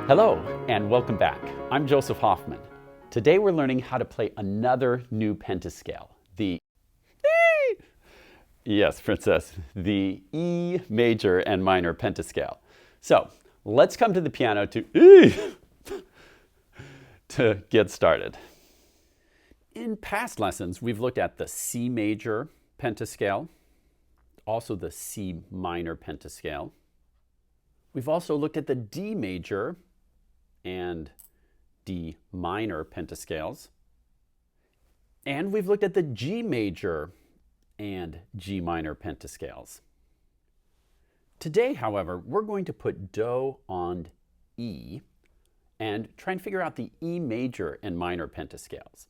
Hello, and welcome back. I'm Joseph Hoffman. Today we're learning how to play another new pentascale, the yes, princess, the E major and minor pentascale. So let's come to the piano to get started. In past lessons, we've looked at the C major pentascale, also the C minor pentascale. We've also looked at the D major and D minor pentascales. And we've looked at the G major and G minor pentascales. Today, however, we're going to put Do on E and try and figure out the E major and minor pentascales.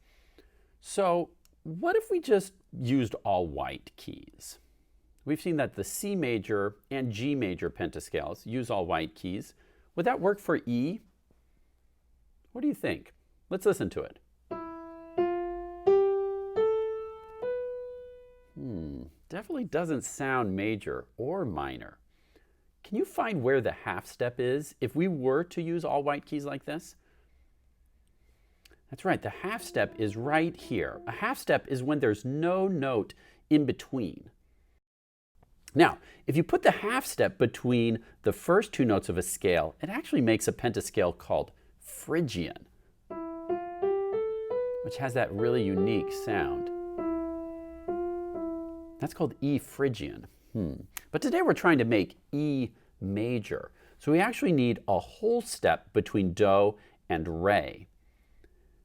So what if we just used all white keys? We've seen that the C major and G major pentascales use all white keys. Would that work for E? What do you think? Let's listen to it. Definitely doesn't sound major or minor. Can you find where the half step is if we were to use all white keys like this? That's right, the half step is right here. A half step is when there's no note in between. Now, if you put the half step between the first two notes of a scale, it actually makes a pentascale called Phrygian, which has that really unique sound. That's called E Phrygian. But today we're trying to make E major. So we actually need a whole step between Do and Re.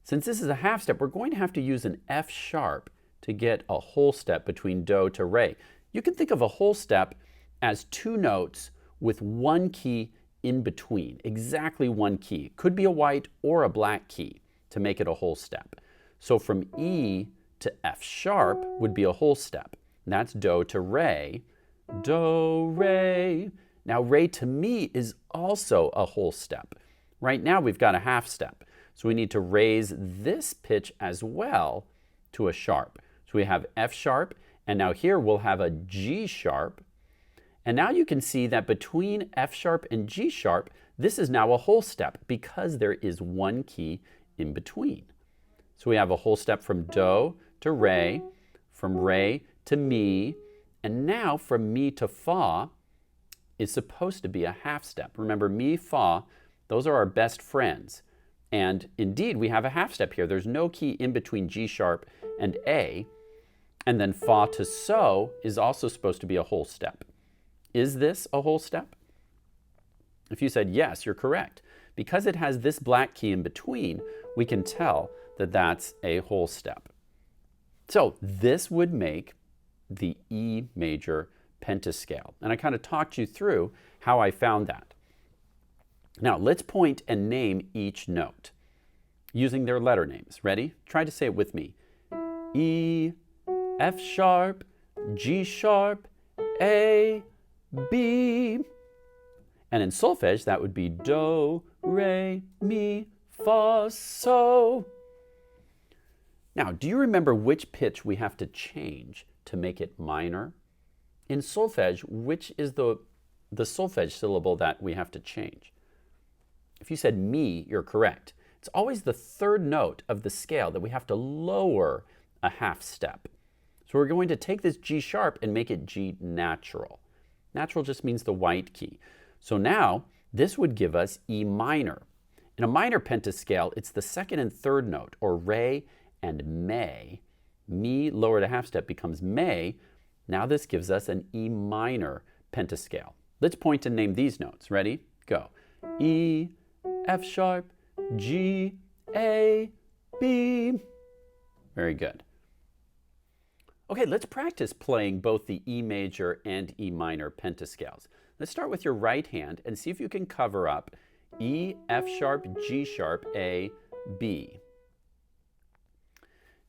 Since this is a half step, we're going to have to use an F sharp to get a whole step between Do to Re. You can think of a whole step as two notes with one key in between, exactly one key. Could be a white or a black key to make it a whole step. So from E to F sharp would be a whole step. And that's Do to Re, Do, Re. Now Re to Mi is also a whole step. Right now we've got a half step. So we need to raise this pitch as well to a sharp. So we have F sharp, and now here we'll have a G sharp. And now you can see that between F sharp and G sharp, this is now a whole step because there is one key in between. So we have a whole step from Do to Re, from Re to Mi, and now from Mi to Fa is supposed to be a half step. Remember, Mi, Fa, those are our best friends. And indeed, we have a half step here. There's no key in between G sharp and A. And then Fa to So is also supposed to be a whole step. Is this a whole step? If you said yes, you're correct. Because it has this black key in between, we can tell that that's a whole step. So this would make the E major pentascale. And I kind of talked you through how I found that. Now let's point and name each note using their letter names. Ready? Try to say it with me. E, F sharp, G sharp, A, B. And in solfege, that would be Do, Re, Mi, Fa, So. Now, do you remember which pitch we have to change to make it minor? In solfege, which is the solfege syllable that we have to change? If you said Mi, you're correct. It's always the third note of the scale that we have to lower a half step. So we're going to take this G sharp and make it G natural. Natural just means the white key. So now this would give us E minor. In a minor pentascale, it's the second and third note, or Re and Me. Mi lowered a half step becomes Me. Now this gives us an E minor pentascale. Let's point and name these notes. Ready? Go. E, F sharp, G, A, B. Very good. Okay, let's practice playing both the E major and E minor pentascales. Let's start with your right hand and see if you can cover up E, F sharp, G sharp, A, B.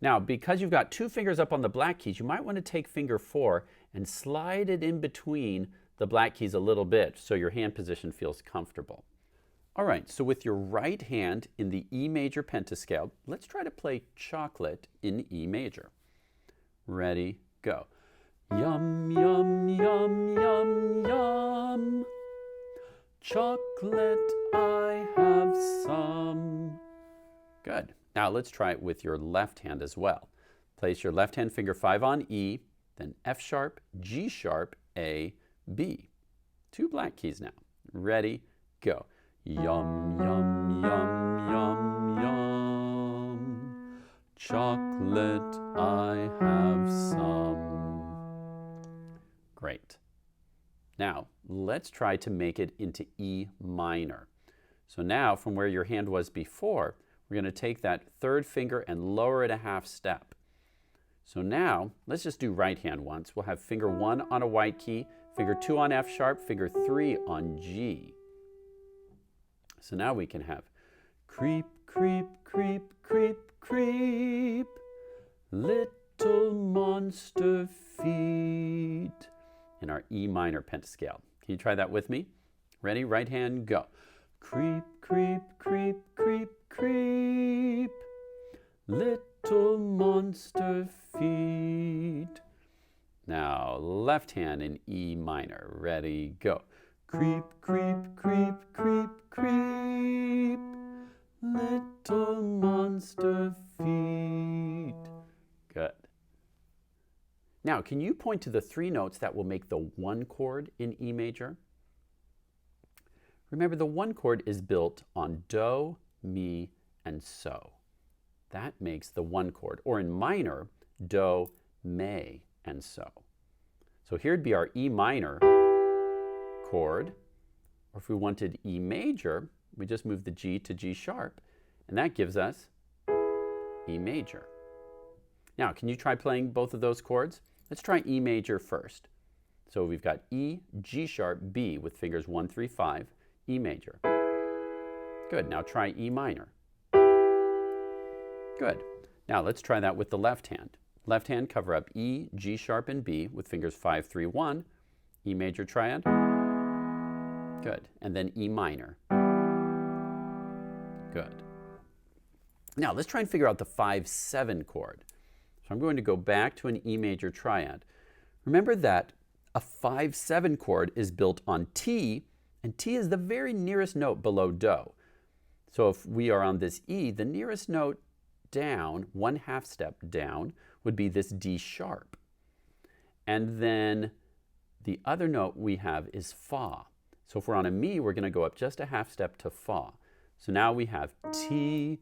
Now, because you've got two fingers up on the black keys, you might want to take finger 4 and slide it in between the black keys a little bit so your hand position feels comfortable. All right, so with your right hand in the E major pentascale, let's try to play Chocolate in E major. Ready, go. Yum, yum, yum, yum, yum. Chocolate I have. some. Good. Now let's try it with your left hand as well. Place your left hand finger 5 on E, then F sharp, G sharp, A, B. 2 black keys now. Ready, go. Yum, yum, yum, yum, yum. Chocolate, I have some. Great. Now, let's try to make it into E minor. So now, from where your hand was before, we're going to take that third finger and lower it a half step. So now, let's just do right hand once. We'll have finger 1 on a white key, finger 2 on F sharp, finger 3 on G. So now we can have creep, creep, creep, creep, creep, little monster feet in our E minor pentascale. Can you try that with me? Ready? Right hand, go. Creep, creep, creep, creep, creep, little monster feet. Now, left hand in E minor. Ready, go. Creep, creep, creep, creep, creep, little monster feet. Good. Now, can you point to the 3 notes that will make the 1 chord in E major? Remember, the 1 chord is built on Do, Mi, and So. That makes the 1 chord. Or in minor, Do, Me, and So. So here'd be our E minor chord. Or if we wanted E major, we just move the G to G sharp. And that gives us E major. Now, can you try playing both of those chords? Let's try E major first. So we've got E, G sharp, B with fingers 1, 3, 5, E major. Good. Now try E minor. Good. Now let's try that with the left hand. Left hand, cover up E, G sharp, and B with fingers 5, 3, 1, E major triad. Good. And then E minor. Good. Now let's try and figure out the 5-7 chord. So I'm going to go back to an E major triad. Remember that a 5-7 chord is built on T, and T is the very nearest note below Do. So if we are on this E, the nearest note down, 1/2 step down, would be this D sharp. And then the other note we have is Fa. So if we're on a Mi, we're going to go up just a 1/2 step to Fa. So now we have T,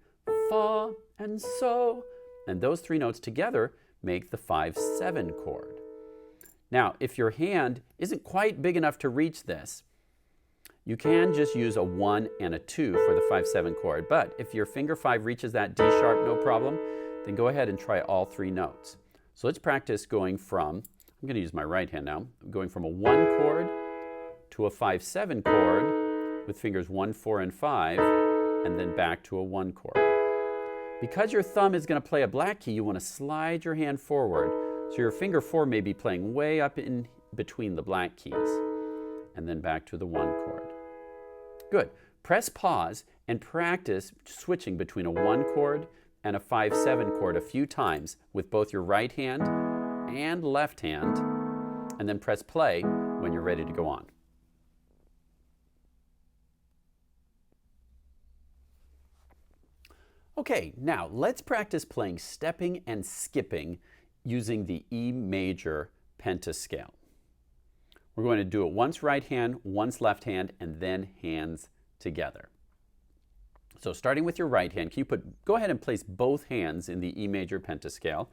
Fa, and So. And those 3 notes together make the 5-7 chord. Now, if your hand isn't quite big enough to reach this, you can just use a 1 and a 2 for the 5-7 chord. But if your finger 5 reaches that D sharp, no problem, then go ahead and try all 3 notes. So let's practice going from, I'm going to use my right hand now, going from a 1 chord to a 5-7 chord with fingers 1, 4, and 5, and then back to a 1 chord. Because your thumb is going to play a black key, you want to slide your hand forward. So your finger 4 may be playing way up in between the black keys. And then back to the 1 chord. Good. Press pause and practice switching between a 1 chord and a 5-7 chord a few times with both your right hand and left hand. And then press play when you're ready to go on. Okay, now let's practice playing stepping and skipping using the E major pentascale. We're going to do it once right hand, once left hand, and then hands together. So starting with your right hand, can you go ahead and place both hands in the E major pentascale,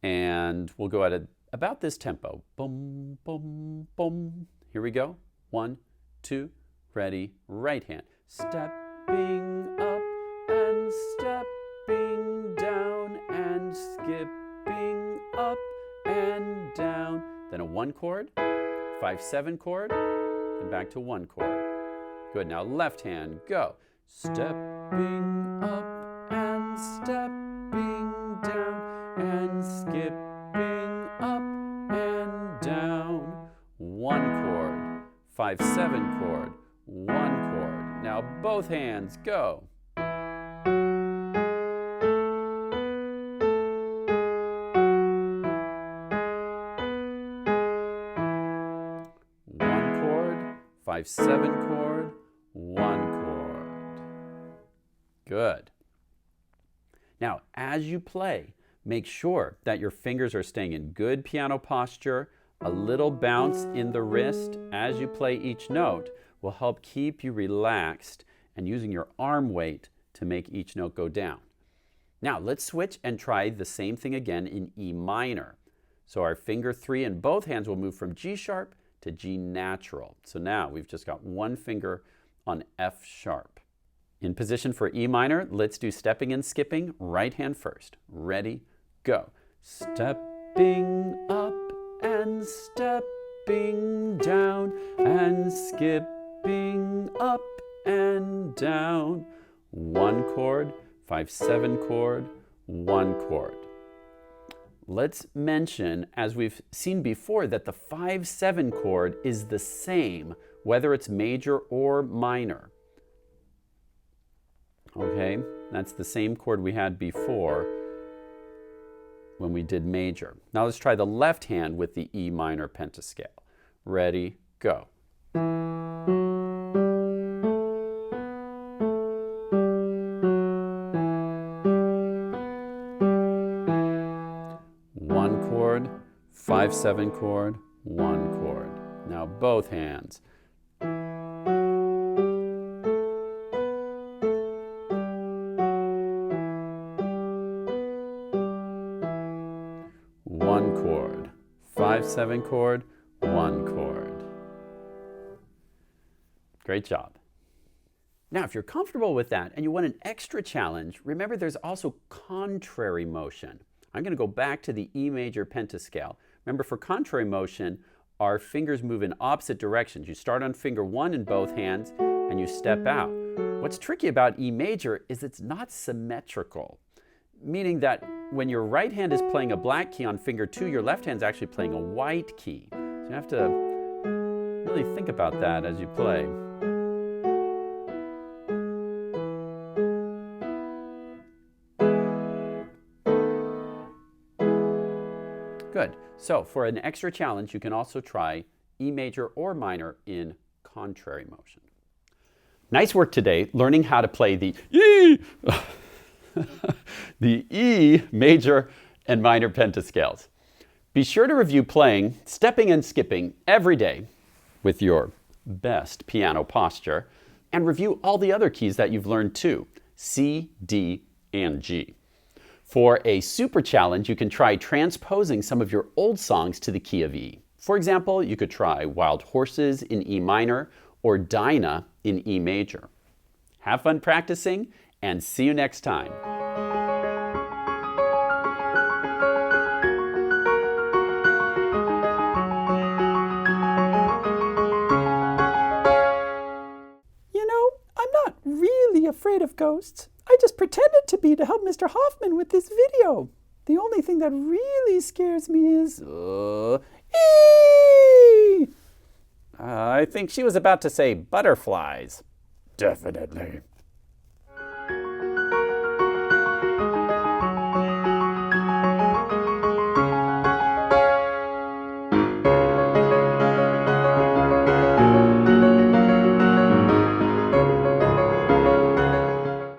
and we'll go at about this tempo. Boom, boom, boom. Here we go. 1, 2, ready, right hand. Stepping up and stepping down and skipping up and down. Then a 1 chord, 5-7 chord, and back to 1 chord. Good. Now left hand, go. Stepping up and stepping down and skipping up and down. 1 chord, 5-7 chord, 1 chord. Now both hands, go. 5-7 chord, 1 chord. Good. Now, as you play, make sure that your fingers are staying in good piano posture. A little bounce in the wrist as you play each note will help keep you relaxed and using your arm weight to make each note go down. Now, let's switch and try the same thing again in E minor. So our finger 3 in both hands will move from G sharp to G natural. So now we've just got one finger on F sharp. In position for E minor, let's do stepping and skipping, right hand first. Ready, go. Stepping up and stepping down and skipping up and down. 1 chord, 5/7 chord, 1 chord. Let's mention, as we've seen before, that the 5/7 chord is the same whether it's major or minor. Okay, that's the same chord we had before when we did major. Now let's try the left hand with the E minor pentascale. Ready, go. One chord, 5/7 chord, 1 chord. Now both hands. One chord, 5/7 chord, 1 chord. Great job. Now, if you're comfortable with that and you want an extra challenge, remember there's also contrary motion. I'm going to go back to the E major pentascale. Remember, for contrary motion, our fingers move in opposite directions. You start on finger 1 in both hands and you step out. What's tricky about E major is it's not symmetrical, meaning that when your right hand is playing a black key on finger 2, your left hand's actually playing a white key. So you have to really think about that as you play. Good. So for an extra challenge, you can also try E major or minor in contrary motion. Nice work today learning how to play the E, the E major and minor pentascales. Be sure to review playing, stepping and skipping every day with your best piano posture, and review all the other keys that you've learned too, C, D, and G. For a super challenge, you can try transposing some of your old songs to the key of E. For example, you could try Wild Horses in E minor or Dinah in E major. Have fun practicing and see you next time. You know, I'm not really afraid of ghosts. I just pretended to be to help Mr. Hoffman with this video. The only thing that really scares me is... I think she was about to say butterflies. Definitely.